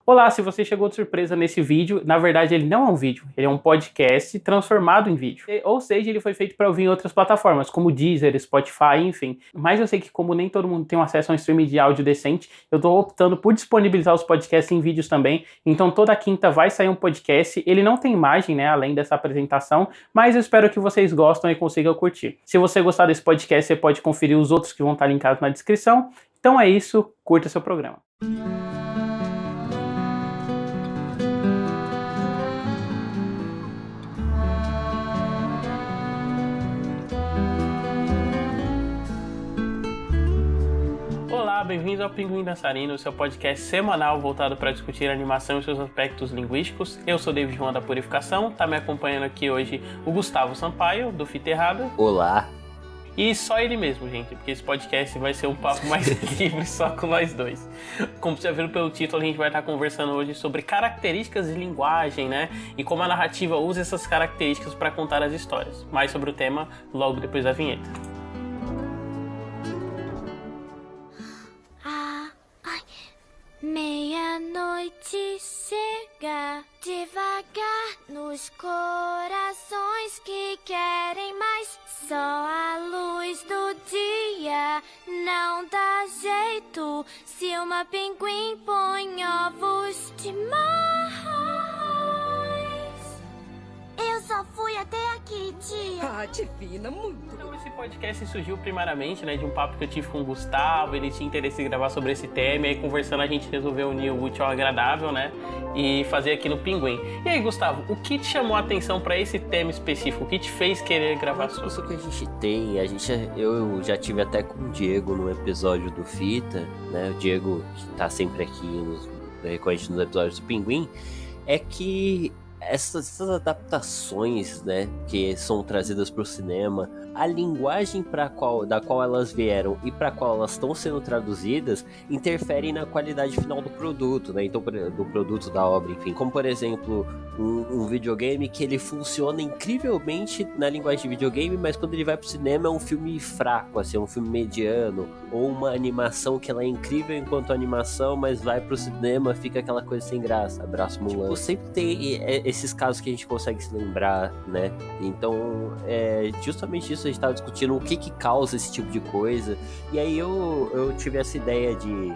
Olá, se você chegou de surpresa nesse vídeo, na verdade ele não é um vídeo, ele é um podcast transformado em vídeo. Ou seja, ele foi feito para ouvir em outras plataformas, como Deezer, Spotify, enfim. Mas eu sei que como nem todo mundo tem acesso a um streaming de áudio decente, eu tô optando por disponibilizar os podcasts em vídeos também. Então toda quinta vai sair um podcast, ele não tem imagem, né, além dessa apresentação, mas eu espero que vocês gostem e consigam curtir. Se você gostar desse podcast, você pode conferir os outros que vão estar linkados na descrição. Então é isso, curta seu programa. Olá, bem-vindo ao Pinguim Dançarino, seu podcast semanal voltado para discutir animação e seus aspectos linguísticos. Eu sou David João da Purificação, tá me acompanhando aqui hoje o Gustavo Sampaio, do Fita Errada. Olá. E só ele mesmo, gente, porque esse podcast vai ser um papo mais livre só com nós dois. Como vocês já viram pelo título, a gente vai estar conversando hoje sobre características de linguagem, né? E como a narrativa usa essas características para contar as histórias. Mais sobre o tema logo depois da vinheta. Meia-noite chega devagar nos corações que querem mais. Só a luz do dia não dá jeito se uma pinguim põe ovos demais. Eu só fui até aqui, tia. Ah, divina, muito. Então esse podcast surgiu primeiramente, né, de um papo que eu tive com o Gustavo. Ele tinha interesse em gravar sobre esse tema, e aí conversando a gente resolveu unir o útil ao agradável, né, e fazer aqui no Pinguim. E aí, Gustavo, o que te chamou a atenção para esse tema específico? O que te fez querer gravar sobre? Isso que a gente tem, eu já tive até com o Diego no episódio do Fita, né, o Diego que tá sempre aqui recorrente nos episódios do Pinguim, é que essas adaptações, né, que são trazidas para o cinema, a linguagem da qual elas vieram e para qual elas estão sendo traduzidas interferem na qualidade final do produto, né? Então, do produto da obra, enfim. Como, por exemplo, um videogame que ele funciona incrivelmente na linguagem de videogame, mas quando ele vai pro cinema é um filme fraco, assim, é um filme mediano. Ou uma animação que ela é incrível enquanto animação, mas vai pro cinema, fica aquela coisa sem graça. Abraço, Mulan. Tipo, sempre tem esses casos que a gente consegue se lembrar, né? Então, justamente isso, a gente tava discutindo o que causa esse tipo de coisa. E aí eu tive essa ideia de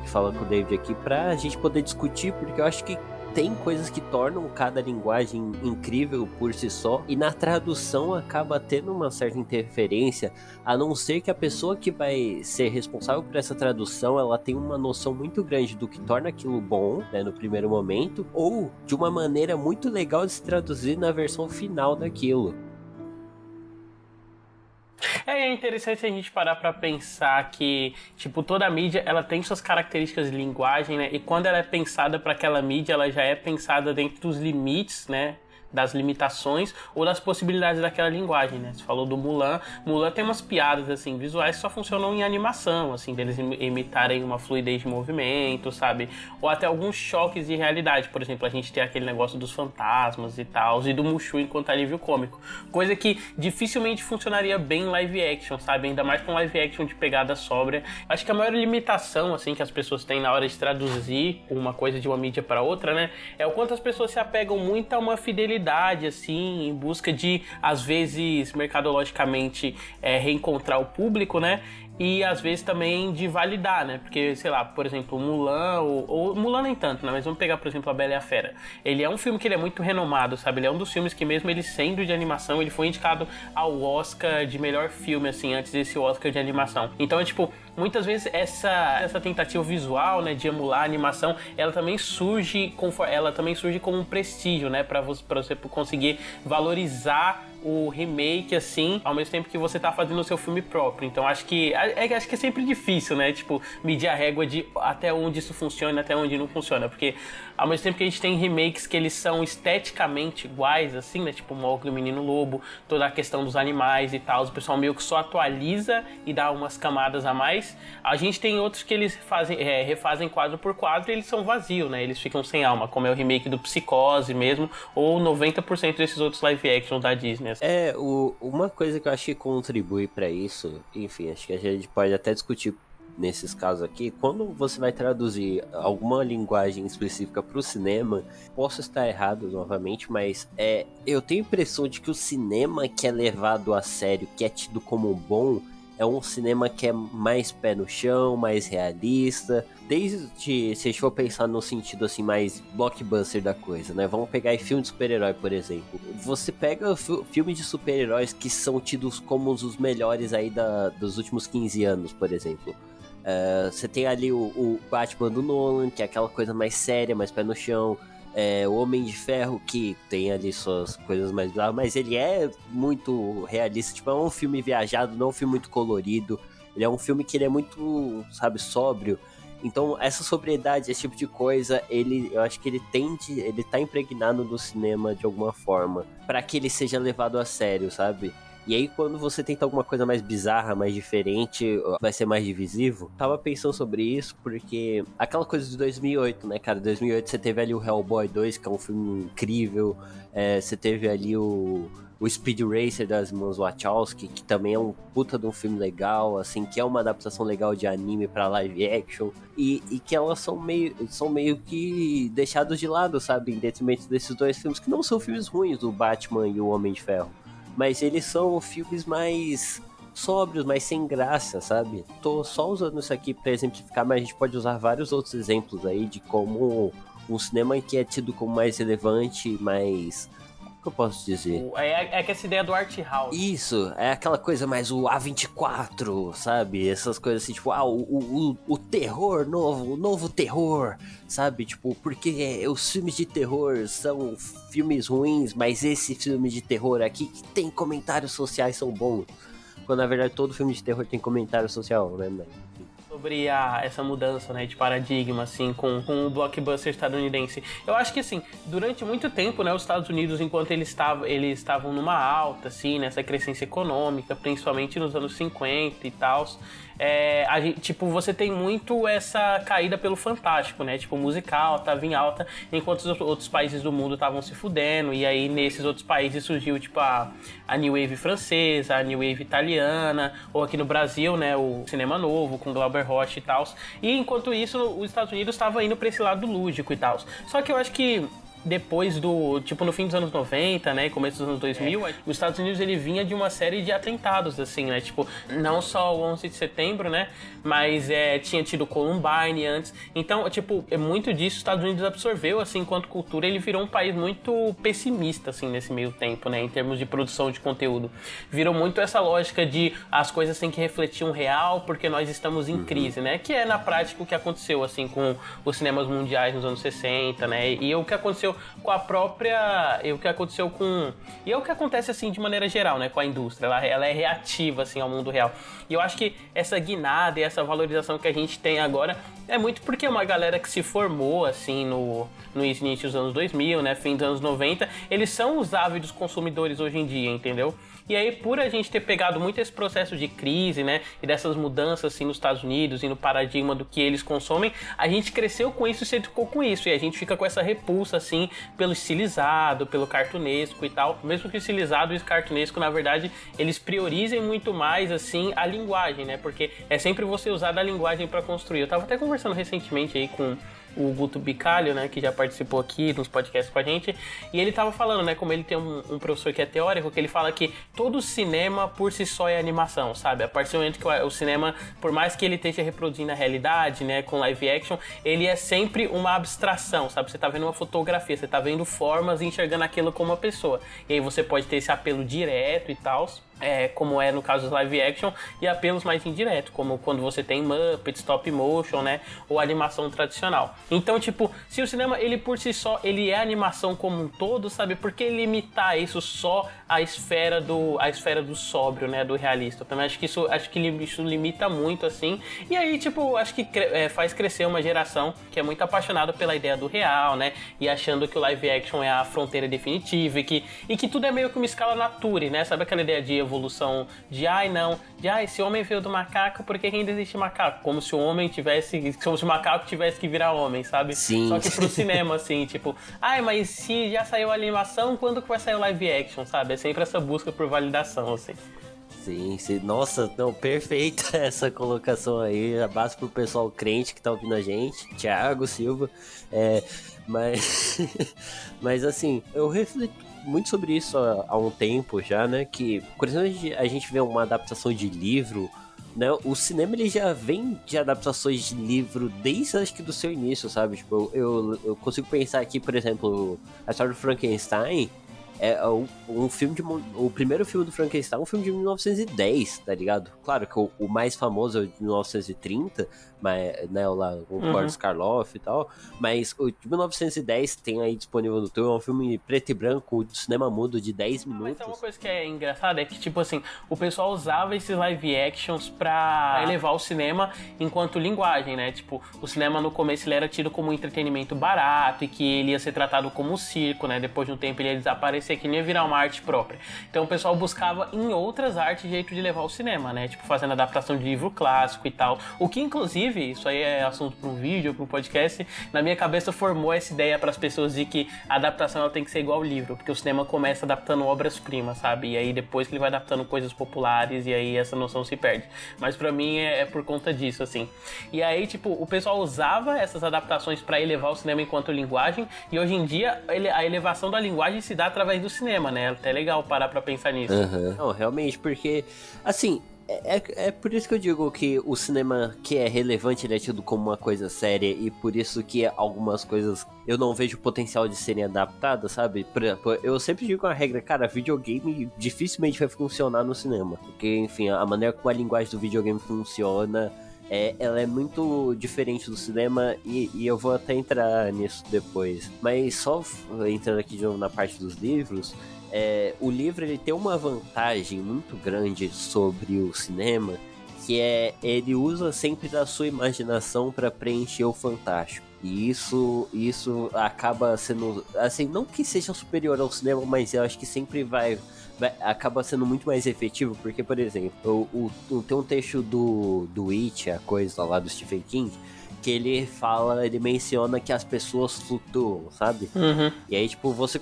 falar com o David aqui pra gente poder discutir, porque eu acho que tem coisas que tornam cada linguagem incrível por si só, e na tradução acaba tendo uma certa interferência, a não ser que a pessoa que vai ser responsável por essa tradução, ela tem uma noção muito grande do que torna aquilo bom, né, no primeiro momento, ou de uma maneira muito legal de se traduzir na versão final daquilo. É interessante a gente parar pra pensar que, tipo, toda a mídia, ela tem suas características de linguagem, né? E quando ela é pensada para aquela mídia, ela já é pensada dentro dos limites, né? Das limitações ou das possibilidades daquela linguagem, né? Você falou do Mulan. Mulan tem umas piadas, assim, visuais que só funcionam em animação, assim, deles imitarem uma fluidez de movimento, sabe? Ou até alguns choques de realidade. Por exemplo, a gente tem aquele negócio dos fantasmas e tal, e do Mushu enquanto alívio cômico. Coisa que dificilmente funcionaria bem em live action, sabe? Ainda mais com live action de pegada sóbria. Acho que a maior limitação, assim, que as pessoas têm na hora de traduzir uma coisa de uma mídia para outra, né? É o quanto as pessoas se apegam muito a uma fidelidade, assim, em busca de, às vezes, mercadologicamente, reencontrar o público, né? E às vezes também de validar, né? Porque, sei lá, por exemplo, Mulan, ou Mulan nem tanto, né? Mas vamos pegar, por exemplo, A Bela e a Fera. Ele é um filme que ele é muito renomado, sabe? Ele é um dos filmes que, mesmo ele sendo de animação, ele foi indicado ao Oscar de melhor filme, assim, antes desse Oscar de animação. Então, é tipo, muitas vezes essa tentativa visual, né, de emular a animação, ela também surge como um prestígio, né? Pra você conseguir valorizar o remake, assim, ao mesmo tempo que você tá fazendo o seu filme próprio. Então acho que é sempre difícil, né? Tipo, medir a régua de até onde isso funciona, até onde não funciona. Porque ao mesmo tempo que a gente tem remakes que eles são esteticamente iguais, assim, né? Tipo, Mowgli, o Menino Lobo, toda a questão dos animais e tal, o pessoal meio que só atualiza e dá umas camadas a mais. A gente tem outros que eles refazem quadro por quadro e eles são vazios, né? Eles ficam sem alma, como é o remake do Psicose mesmo, ou 90% desses outros live action da Disney. Uma coisa que eu acho que contribui pra isso, enfim, acho que a gente pode até discutir nesses casos aqui, quando você vai traduzir alguma linguagem específica para o cinema, posso estar errado novamente, mas eu tenho a impressão de que o cinema que é levado a sério, que é tido como bom, é um cinema que é mais pé no chão, mais realista. Desde, se a gente for pensar no sentido assim, mais blockbuster da coisa, né? Vamos pegar aí filme de super-herói, por exemplo. Você pega filmes de super-heróis que são tidos como os melhores aí dos últimos 15 anos, por exemplo. Você tem ali o Batman do Nolan, que é aquela coisa mais séria, mais pé no chão. O Homem de Ferro, que tem ali suas coisas mais bizarras, mas ele é muito realista, tipo, é um filme viajado, não é um filme muito colorido, ele é um filme que ele é muito, sabe, sóbrio. Então essa sobriedade, esse tipo de coisa, eu acho que ele tá impregnado no cinema de alguma forma, para que ele seja levado a sério, sabe? E aí quando você tenta alguma coisa mais bizarra, mais diferente, vai ser mais divisivo. Tava pensando sobre isso porque aquela coisa de 2008, né, cara? 2008 você teve ali o Hellboy 2, que é um filme incrível. Você teve ali o Speed Racer das irmãs Wachowski, que também é um puta de um filme legal, assim, que é uma adaptação legal de anime pra live action. E que elas são meio que deixados de lado, sabe? Em detrimento desses dois filmes, que não são filmes ruins, do Batman e o Homem de Ferro. Mas eles são filmes mais sóbrios, mais sem graça, sabe? Tô só usando isso aqui pra exemplificar, mas a gente pode usar vários outros exemplos aí de como um cinema que é tido como mais relevante, mais... Como que eu posso dizer? É que essa ideia do art house. Isso, é aquela coisa mais o A24, sabe? Essas coisas assim, tipo, o terror novo, o novo terror, sabe? Tipo, porque os filmes de terror são filmes ruins, mas esse filme de terror aqui que tem comentários sociais são bons. Quando na verdade todo filme de terror tem comentário social, né? Sobre essa mudança, né, de paradigma, assim, com o blockbuster estadunidense. Eu acho que, assim, durante muito tempo, né, os Estados Unidos, enquanto eles estavam numa alta, assim, nessa crescência econômica, principalmente nos anos 50 e tal, tipo, você tem muito essa caída pelo fantástico, né, tipo, o musical tava em alta, enquanto os outros países do mundo estavam se fudendo, e aí nesses outros países surgiu, tipo, a New Wave francesa, a New Wave italiana, ou aqui no Brasil, né, o cinema novo, com Glauber Rocha e tal. E enquanto isso, os Estados Unidos estavam indo pra esse lado lúdico e tal. Só que eu acho que depois tipo, no fim dos anos 90, né, começo dos anos 2000, os Estados Unidos, ele vinha de uma série de atentados, assim, né, tipo, não só o 11 de setembro, né, mas tinha tido Columbine antes, então, tipo, muito disso os Estados Unidos absorveu, assim, enquanto cultura, ele virou um país muito pessimista, assim, nesse meio tempo, né, em termos de produção de conteúdo. Virou muito essa lógica de as coisas têm que refletir um real, porque nós estamos em crise, né, que é, na prática, o que aconteceu, assim, com os cinemas mundiais nos anos 60, né, e o que aconteceu com a própria... E o que aconteceu com... E é o que acontece, assim, de maneira geral, né? Com a indústria. Ela é reativa, assim, ao mundo real. E eu acho que essa guinada e essa valorização que a gente tem agora é muito porque uma galera que se formou, assim, no início dos anos 2000, né? Fim dos anos 90, eles são os ávidos consumidores hoje em dia, entendeu? E aí, por a gente ter pegado muito esse processo de crise, né, e dessas mudanças, assim, nos Estados Unidos e no paradigma do que eles consomem, a gente cresceu com isso e se educou com isso. E a gente fica com essa repulsa, assim, pelo estilizado, pelo cartunesco e tal. Mesmo que o estilizado e o cartunesco, na verdade, eles priorizem muito mais, assim, a linguagem, né? Porque é sempre você usar da linguagem para construir. Eu tava até conversando recentemente aí com o Guto Bicalho, né, que já participou aqui nos podcasts com a gente, e ele tava falando, né, como ele tem um professor que é teórico, que ele fala que todo cinema por si só é animação, sabe? A partir do momento que o cinema, por mais que ele esteja reproduzindo a realidade, né, com live action, ele é sempre uma abstração, sabe? Você tá vendo uma fotografia, você tá vendo formas e enxergando aquilo como uma pessoa. E aí você pode ter esse apelo direto e tal, como é no caso dos live action, e apelos mais indiretos, como quando você tem Muppets, stop motion, né, ou animação tradicional. Então, tipo, se o cinema, ele por si só, ele é animação como um todo, sabe, por que limitar isso só à esfera do sóbrio, né, do realista? Eu também acho que isso limita muito, assim, e aí, tipo, acho que faz crescer uma geração que é muito apaixonada pela ideia do real, né, e achando que o live action é a fronteira definitiva, e que tudo é meio que uma escala nature, né, sabe aquela ideia de evolução de esse homem veio do macaco, por que ainda existe macaco? Como se o macaco tivesse que virar homem, sabe? Sim. Só que pro cinema, assim, tipo, mas se já saiu a animação, quando que vai sair o live action, sabe? É sempre essa busca por validação, assim. Sim, sim. Nossa, não, perfeita essa colocação aí. Abraço pro pessoal crente que tá ouvindo a gente. Thiago Silva. Mas, mas assim, eu reflito muito sobre isso há um tempo já, né? Que quando a gente vê uma adaptação de livro, né? O cinema ele já vem de adaptações de livro desde acho que do seu início, sabe? Tipo, eu consigo pensar aqui, por exemplo, a história do Frankenstein. Um filme o primeiro filme do Frankenstein é um filme de 1910, tá ligado? Claro que o mais famoso é o de 1930, mas, né, lá, o Boris Karloff e tal, mas o de 1910 tem aí disponível no YouTube, é um filme preto e branco, de cinema mudo de 10 minutos. Mas uma coisa que é engraçada é que, tipo assim, o pessoal usava esses live actions pra elevar o cinema enquanto linguagem, né? Tipo, o cinema no começo ele era tido como um entretenimento barato e que ele ia ser tratado como um circo, né? Depois de um tempo ele ia desaparecer, que nem ia virar uma arte própria. Então o pessoal buscava em outras artes jeito de levar o cinema, né? Tipo, fazendo adaptação de livro clássico e tal. O que, inclusive, isso aí é assunto para um vídeo, para um podcast, na minha cabeça formou essa ideia para as pessoas de que a adaptação ela tem que ser igual ao livro, porque o cinema começa adaptando obras-primas, sabe? E aí depois que ele vai adaptando coisas populares e aí essa noção se perde. Mas para mim é por conta disso, assim. E aí, tipo, o pessoal usava essas adaptações para elevar o cinema enquanto linguagem, e hoje em dia a elevação da linguagem se dá através do cinema, né? É até legal parar pra pensar nisso. Não, realmente, porque, assim, é por isso que eu digo que o cinema que é relevante ele é tido como uma coisa séria, e por isso que algumas coisas eu não vejo potencial de serem adaptadas, sabe? Por exemplo, eu sempre digo uma regra, cara, videogame dificilmente vai funcionar no cinema, porque, enfim, a maneira como a linguagem do videogame funciona, ela é muito diferente do cinema, e eu vou até entrar nisso depois. Mas só entrando aqui de novo na parte dos livros, o livro ele tem uma vantagem muito grande sobre o cinema, que ele usa sempre da sua imaginação para preencher o fantástico. E isso acaba sendo, assim, não que seja superior ao cinema, mas eu acho que sempre acaba sendo muito mais efetivo, porque, por exemplo, tem um texto do It, a coisa lá do Stephen King, que ele menciona que as pessoas flutuam, sabe? E aí, tipo, você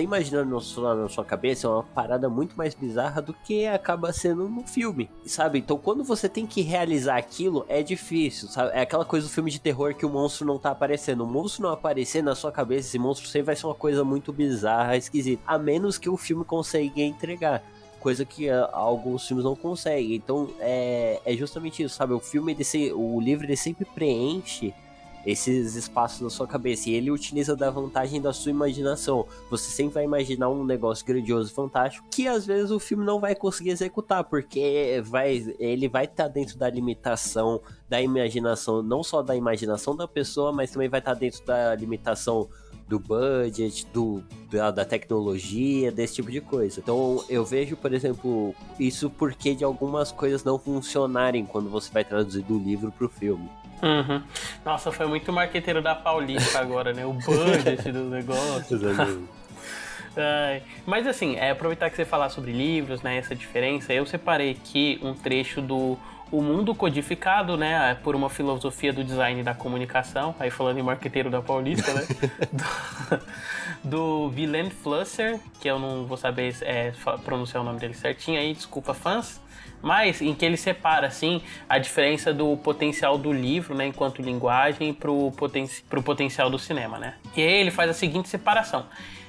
imaginando na sua cabeça é uma parada muito mais bizarra do que acaba sendo no filme, sabe? Então, quando você tem que realizar aquilo, é difícil, sabe? É aquela coisa do filme de terror que o monstro não tá aparecendo. O monstro não aparecer na sua cabeça, esse monstro sempre vai ser uma coisa muito bizarra, esquisita, a menos que o filme consiga entregar. Coisa que alguns filmes não conseguem. Então é justamente isso, sabe? O livro ele sempre preenche esses espaços na sua cabeça, e ele utiliza da vantagem da sua imaginação. Você sempre vai imaginar um negócio grandioso e fantástico que às vezes o filme não vai conseguir executar, porque ele vai estar dentro da limitação da imaginação, não só da imaginação da pessoa, mas também vai estar dentro da limitação do budget, da tecnologia, desse tipo de coisa. Então eu vejo, por exemplo, isso porque de algumas coisas não funcionarem quando você vai traduzir do livro pro filme. Nossa, foi muito marqueteiro da Paulista agora, né? O budget do negócio. Mas assim, aproveitar que você falar sobre livros, né? Essa diferença, eu separei aqui um trecho do O Mundo Codificado, né, por uma filosofia do design da comunicação, aí falando em marqueteiro da Paulista, né, do Willem Flusser, que eu não vou saber pronunciar o nome dele certinho aí, desculpa fãs, mas em que ele separa, assim, a diferença do potencial do livro, né, enquanto linguagem, pro potencial do cinema, né. E aí ele faz a seguinte separação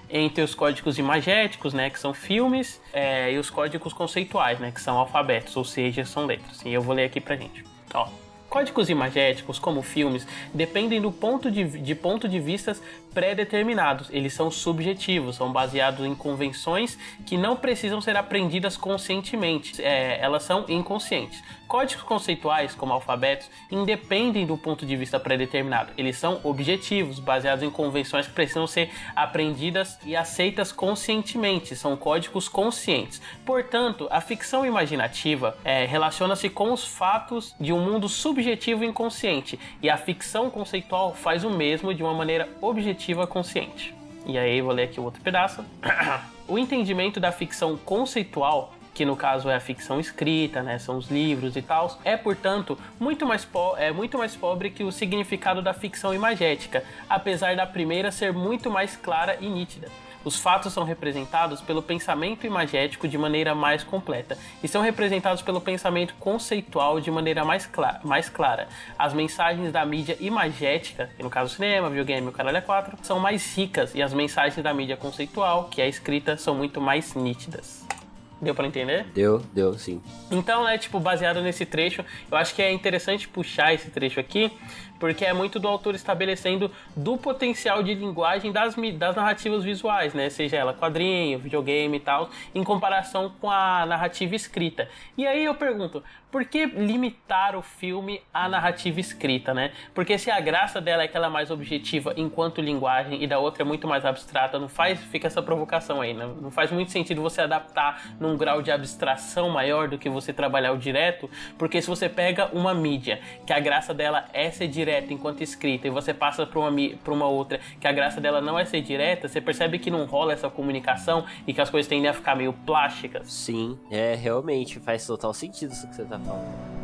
entre os códigos imagéticos, né, que são filmes, e os códigos conceituais, né, que são alfabetos, ou seja, são letras. E eu vou ler aqui pra gente. Ó. Códigos imagéticos, como filmes, dependem do ponto de vistas pré-determinados. Eles são subjetivos, são baseados em convenções que não precisam ser aprendidas conscientemente. Elas são inconscientes. Códigos conceituais, como alfabetos, independem do ponto de vista pré-determinado. Eles são objetivos, baseados em convenções que precisam ser aprendidas e aceitas conscientemente. São códigos conscientes. Portanto, a ficção imaginativa relaciona-se com os fatos de um mundo subjetivo e inconsciente, e a ficção conceitual faz o mesmo de uma maneira objetiva consciente. E aí, vou ler aqui o outro pedaço. O entendimento da ficção conceitual, que no caso é a ficção escrita, né, são os livros e tal, portanto, muito mais pobre que o significado da ficção imagética, apesar da primeira ser muito mais clara e nítida. os fatos são representados pelo pensamento imagético de maneira mais completa e são representados pelo pensamento conceitual de maneira mais clara. As mensagens da mídia imagética, que no caso cinema, videogame, o caralho é 4, são mais ricas e as mensagens da mídia conceitual, que é escrita, são muito mais nítidas. Deu pra entender? Deu sim. Então, né, tipo, baseado nesse trecho, eu acho que é interessante puxar esse trecho aqui, porque é muito do autor estabelecendo do potencial de linguagem das narrativas visuais, né? Seja ela quadrinho, videogame e tal, em comparação com a narrativa escrita. E aí eu pergunto, por que limitar o filme à narrativa escrita, né? Porque se a graça dela é que ela é mais objetiva enquanto linguagem e da outra é muito mais abstrata, fica essa provocação aí, né? Não faz muito sentido você adaptar num grau de abstração maior do que você trabalhar o direto, porque se você pega uma mídia que a graça dela é ser direta enquanto escrita e você passa para uma outra que a graça dela não é ser direta, você percebe que não rola essa comunicação e que as coisas tendem a ficar meio plásticas. Sim, realmente faz total sentido isso que você tá falando.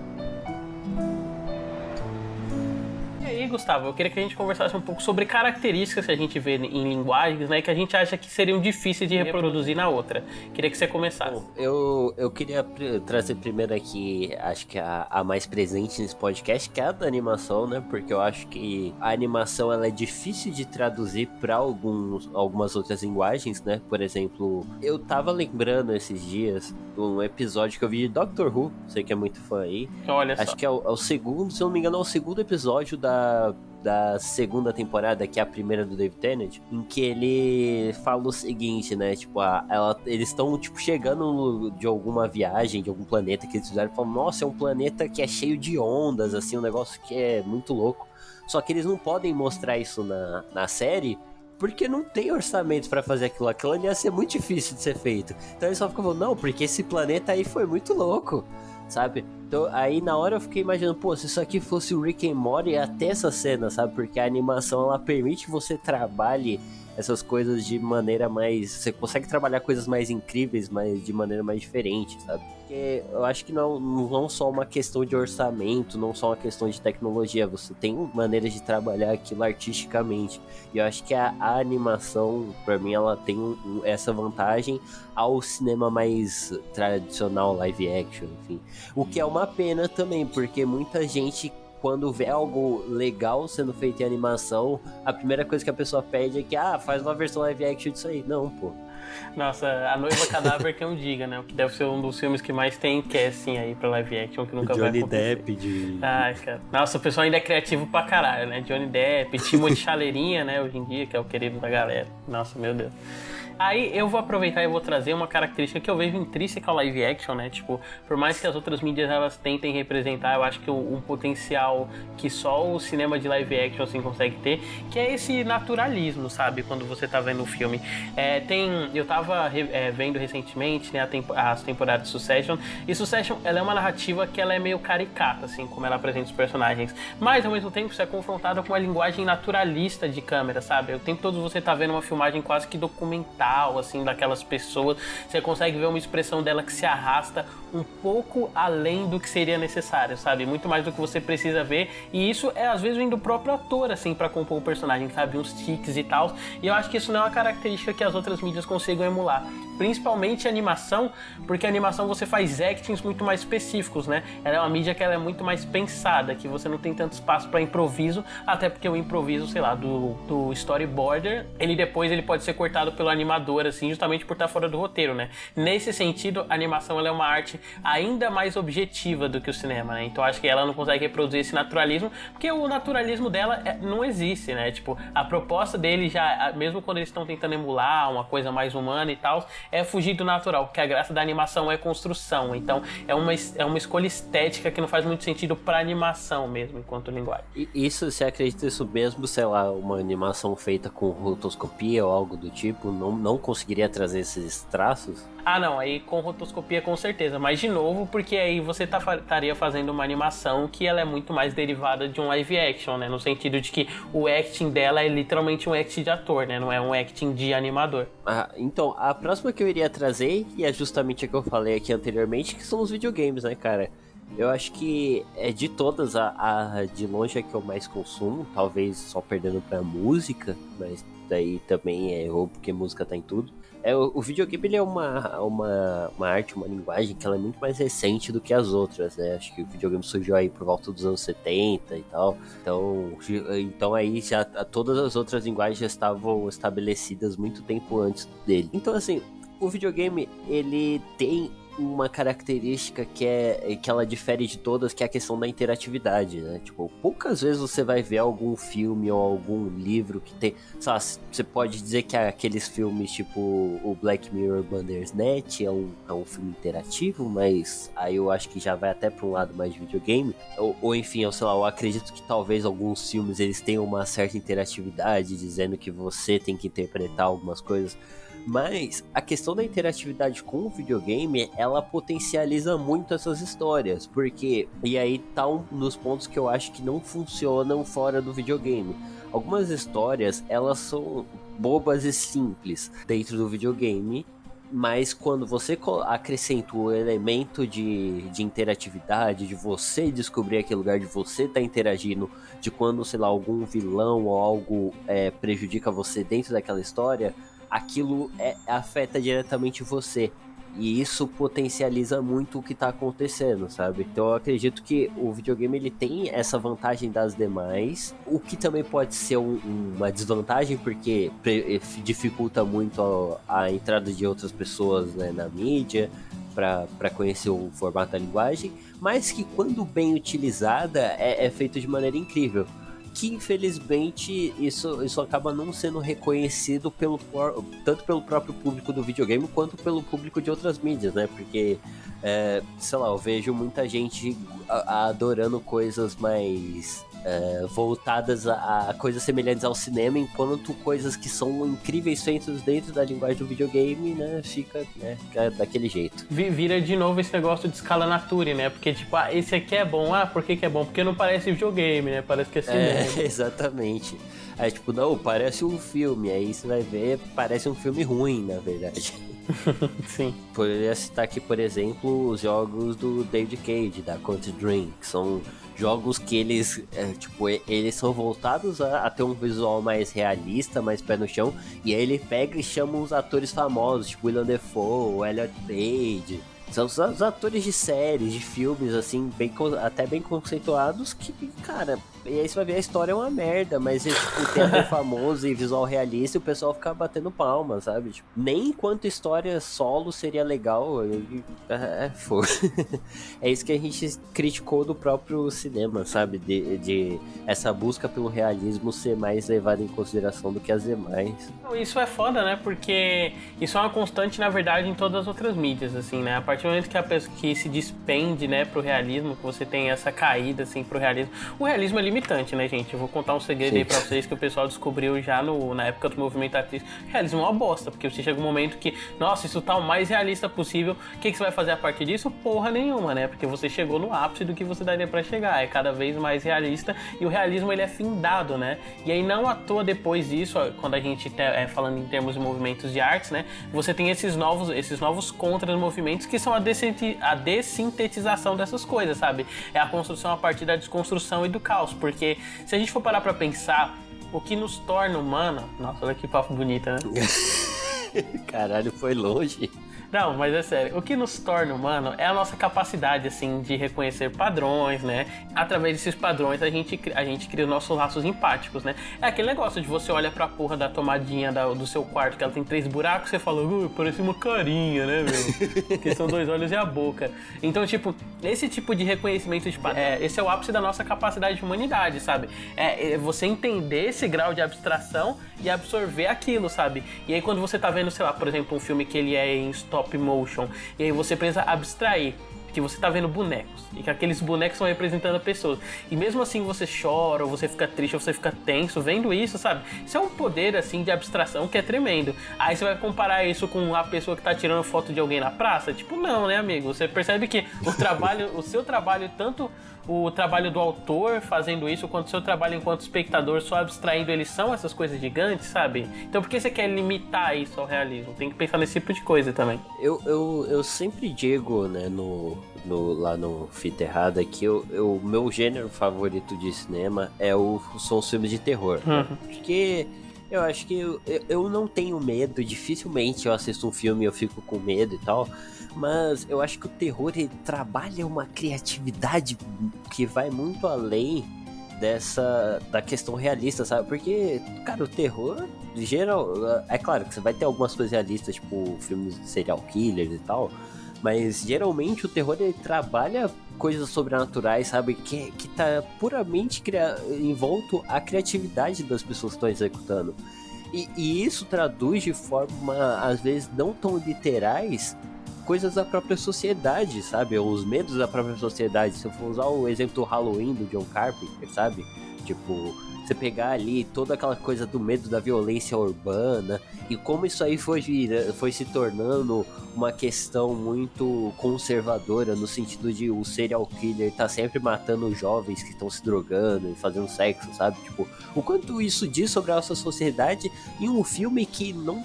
E aí, Gustavo, eu queria que a gente conversasse um pouco sobre características que a gente vê em linguagens, né, que a gente acha que seriam difíceis de reproduzir na outra. Queria que você começasse. Bom, eu queria trazer primeiro aqui, acho que a mais presente nesse podcast, que é a da animação, né, porque eu acho que a animação ela é difícil de traduzir para algumas outras linguagens, né, por exemplo, eu tava lembrando esses dias de um episódio que eu vi de Doctor Who, sei que é muito fã aí. Olha só. Acho que é o segundo, se eu não me engano, é o segundo episódio da segunda temporada, que é a primeira do David Tennant, em que ele fala o seguinte, né, tipo, eles estão, tipo, chegando de alguma viagem, de algum planeta que eles fizeram, e falam, nossa, é um planeta que é cheio de ondas, assim, um negócio que é muito louco, só que eles não podem mostrar isso na série, porque não tem orçamento pra fazer aquilo ia ser muito difícil de ser feito, então eles só ficam falando, não, porque esse planeta aí foi muito louco, sabe? Então, aí na hora eu fiquei imaginando, pô, se isso aqui fosse o Rick and Morty, ia ter essa cena, sabe? Porque a animação, ela permite que você trabalhe essas coisas de maneira mais... Você consegue trabalhar coisas mais incríveis, mas de maneira mais diferente, sabe? Porque eu acho que não só uma questão de orçamento, não só uma questão de tecnologia, você tem maneiras de trabalhar aquilo artisticamente. E eu acho que a animação, pra mim, ela tem essa vantagem ao cinema mais tradicional, live action, enfim. O que é uma pena também, porque muita gente, quando vê algo legal sendo feito em animação, a primeira coisa que a pessoa pede é que, faz uma versão live action disso aí. Não, pô. Nossa, A Noiva Cadáver que eu diga, né? O que deve ser um dos filmes que mais tem casting aí pra live action, que nunca vai acontecer. Johnny Depp Ai, cara. Nossa, o pessoal ainda é criativo pra caralho, né? Johnny Depp, Timothée Chaleirinha, né? Hoje em dia, que é o querido da galera. Nossa, meu Deus. Aí eu vou aproveitar e vou trazer uma característica que eu vejo intrínseca ao live action, né? Tipo, por mais que as outras mídias elas tentem representar, eu acho que um potencial que só o cinema de live action assim consegue ter, que é esse naturalismo, sabe? Quando você tá vendo o filme. Eu tava vendo recentemente, né, as temporadas de Succession, e Succession, ela é uma narrativa que ela é meio caricata, assim, como ela apresenta os personagens, mas ao mesmo tempo você é confrontado com uma linguagem naturalista de câmera, sabe? O tempo todo você tá vendo uma filmagem quase que documental, assim, daquelas pessoas, você consegue ver uma expressão dela que se arrasta um pouco além do que seria necessário, sabe? Muito mais do que você precisa ver, e isso é às vezes vem do próprio ator, assim, pra compor o personagem, sabe? Uns tiques e tal, e eu acho que isso não é uma característica que as outras mídias consigam emular, principalmente a animação, porque a animação você faz actings muito mais específicos, né? Ela é uma mídia que ela é muito mais pensada, que você não tem tanto espaço pra improviso, até porque o improviso, sei lá, do storyboarder, ele pode ser cortado pelo animador, assim, justamente por estar fora do roteiro, né? Nesse sentido, a animação ela é uma arte ainda mais objetiva do que o cinema, né? Então acho que ela não consegue reproduzir esse naturalismo, porque o naturalismo dela não existe, né? Tipo, a proposta dele já, mesmo quando eles estão tentando emular uma coisa mais humana e tal, é fugir do natural, porque a graça da animação é construção, então é uma escolha estética que não faz muito sentido pra animação mesmo, enquanto linguagem. Isso, você acredita isso mesmo, sei lá, uma animação feita com rotoscopia ou algo do tipo, não conseguiria trazer esses traços? Ah, não, aí com rotoscopia com certeza, mas de novo, porque aí você estaria fazendo uma animação que ela é muito mais derivada de um live action, né, no sentido de que o acting dela é literalmente um acting de ator, né, não é um acting de animador. Então, a próxima que eu iria trazer, e é justamente a que eu falei aqui anteriormente, que são os videogames, né, cara? Eu acho que é de todas, a de longe é que eu mais consumo, talvez só perdendo pra música, mas daí também é errou porque música tá em tudo. O videogame ele é uma arte, uma linguagem que ela é muito mais recente do que as outras, né? Acho que o videogame surgiu aí por volta dos anos 70 e tal. Então aí já todas as outras linguagens já estavam estabelecidas muito tempo antes dele. Então assim, o videogame ele tem uma característica que ela difere de todas, que é a questão da interatividade, né? Tipo, poucas vezes você vai ver algum filme ou algum livro que tem, sei lá, você pode dizer que aqueles filmes tipo o Black Mirror Bandersnatch é um filme interativo, mas aí eu acho que já vai até para um lado mais de videogame, ou enfim, sei lá, eu acredito que talvez alguns filmes eles tenham uma certa interatividade, dizendo que você tem que interpretar algumas coisas. Mas a questão da interatividade com o videogame, ela potencializa muito essas histórias, porque, e aí tá um dos pontos que eu acho que não funcionam fora do videogame. Algumas histórias, elas são bobas e simples dentro do videogame, mas quando você acrescenta o elemento de interatividade, de você descobrir aquele lugar, de você estar interagindo, de quando, sei lá, algum vilão ou algo prejudica você dentro daquela história, aquilo afeta diretamente você. E isso potencializa muito o que tá acontecendo, sabe? Então eu acredito que o videogame ele tem essa vantagem das demais, o que também pode ser uma desvantagem, porque dificulta muito a entrada de outras pessoas, né, na mídia, para conhecer o formato da linguagem, mas que quando bem utilizada é feito de maneira incrível. Que infelizmente isso acaba não sendo reconhecido tanto pelo próprio público do videogame quanto pelo público de outras mídias, né? Porque, sei lá, eu vejo muita gente adorando coisas mais voltadas a coisas semelhantes ao cinema, enquanto coisas que são incríveis feitas dentro da linguagem do videogame, né, fica daquele jeito. Vira de novo esse negócio de escala nature, né? Porque tipo, esse aqui é bom, por que é bom? Porque não parece videogame, né? Parece que é cinema. Exatamente. Aí tipo, não, parece um filme, aí você vai ver, parece um filme ruim, na verdade. Sim. Poderia citar aqui, por exemplo, os jogos do David Cage, da Quantic Dream, que são jogos que eles são voltados a ter um visual mais realista, mais pé no chão, e aí ele pega e chama uns atores famosos, tipo Willem Dafoe, Elliot Page. São os atores de séries, de filmes, assim, até bem conceituados, que, cara, e aí você vai ver, a história é uma merda, mas tipo, tem ator famoso e visual realista e o pessoal fica batendo palma, sabe? Tipo, nem enquanto história solo seria legal, foi. É isso que a gente criticou do próprio cinema, sabe? De essa busca pelo realismo ser mais levada em consideração do que as demais. Isso é foda, né? Porque isso é uma constante, na verdade, em todas as outras mídias, assim, né? A partir do momento que a pessoa que se despende, né, pro realismo, que você tem essa caída, assim, pro realismo. O realismo é limitante, né, gente? Eu vou contar um segredo aí pra vocês que o pessoal descobriu já na época do movimento artístico. O realismo é uma bosta, porque você chega um momento que, nossa, isso tá o mais realista possível. O que você vai fazer a partir disso? Porra nenhuma, né? Porque você chegou no ápice do que você daria pra chegar. É cada vez mais realista e o realismo, ele é findado, né? E aí não à toa depois disso, quando a gente falando em termos de movimentos de artes, né? Você tem esses novos contra-movimentos que são a dessintetização dessas coisas, sabe? É a construção a partir da desconstrução e do caos, porque se a gente for parar pra pensar, o que nos torna humano... Nossa, olha que papo bonito, né? Caralho, foi longe. Não, mas é sério, o que nos torna humano é a nossa capacidade, assim, de reconhecer padrões, né? Através desses padrões a gente cria os nossos laços empáticos, né? É aquele negócio de você olha pra porra da tomadinha do seu quarto, que ela tem 3 buracos, você fala, parece uma carinha, né, meu? Que são 2 olhos e a boca. Então, tipo, esse tipo de reconhecimento de padrão, esse é o ápice da nossa capacidade de humanidade, sabe? É você entender esse grau de abstração e absorver aquilo, sabe? E aí quando você tá vendo, sei lá, por exemplo, um filme que ele é em stop motion, e aí você precisa abstrair que você tá vendo bonecos e que aqueles bonecos estão representando pessoas, e mesmo assim você chora, ou você fica triste, ou você fica tenso vendo isso, sabe? Isso é um poder assim de abstração que é tremendo. Aí você vai comparar isso com a pessoa que tá tirando foto de alguém na praça? Tipo, não, né, amigo? Você percebe que o seu trabalho, tanto o trabalho do autor fazendo isso, quanto o seu trabalho enquanto espectador só abstraindo, eles são essas coisas gigantes, sabe? Então por que você quer limitar isso ao realismo? Tem que pensar nesse tipo de coisa também. Eu sempre digo, né, lá no Fita Errada que o meu gênero favorito de cinema são os filmes de terror. Porque eu acho que eu não tenho medo, dificilmente eu assisto um filme e eu fico com medo e tal, mas eu acho que o terror ele trabalha uma criatividade que vai muito além da questão realista, sabe? Porque, cara, o terror, em geral, é claro que você vai ter algumas coisas realistas, tipo filmes de serial killers e tal, mas geralmente o terror ele trabalha coisas sobrenaturais, sabe? Que tá puramente envolto à criatividade das pessoas que estão executando. E isso traduz de forma, às vezes, não tão literais, coisas da própria sociedade, sabe? Ou os medos da própria sociedade. Se eu for usar o exemplo do Halloween do John Carpenter, sabe? Tipo, você pegar ali toda aquela coisa do medo da violência urbana e como isso aí foi se tornando uma questão muito conservadora, no sentido de o serial killer tá sempre matando jovens que estão se drogando e fazendo sexo, sabe? Tipo, o quanto isso diz sobre a nossa sociedade em um filme que não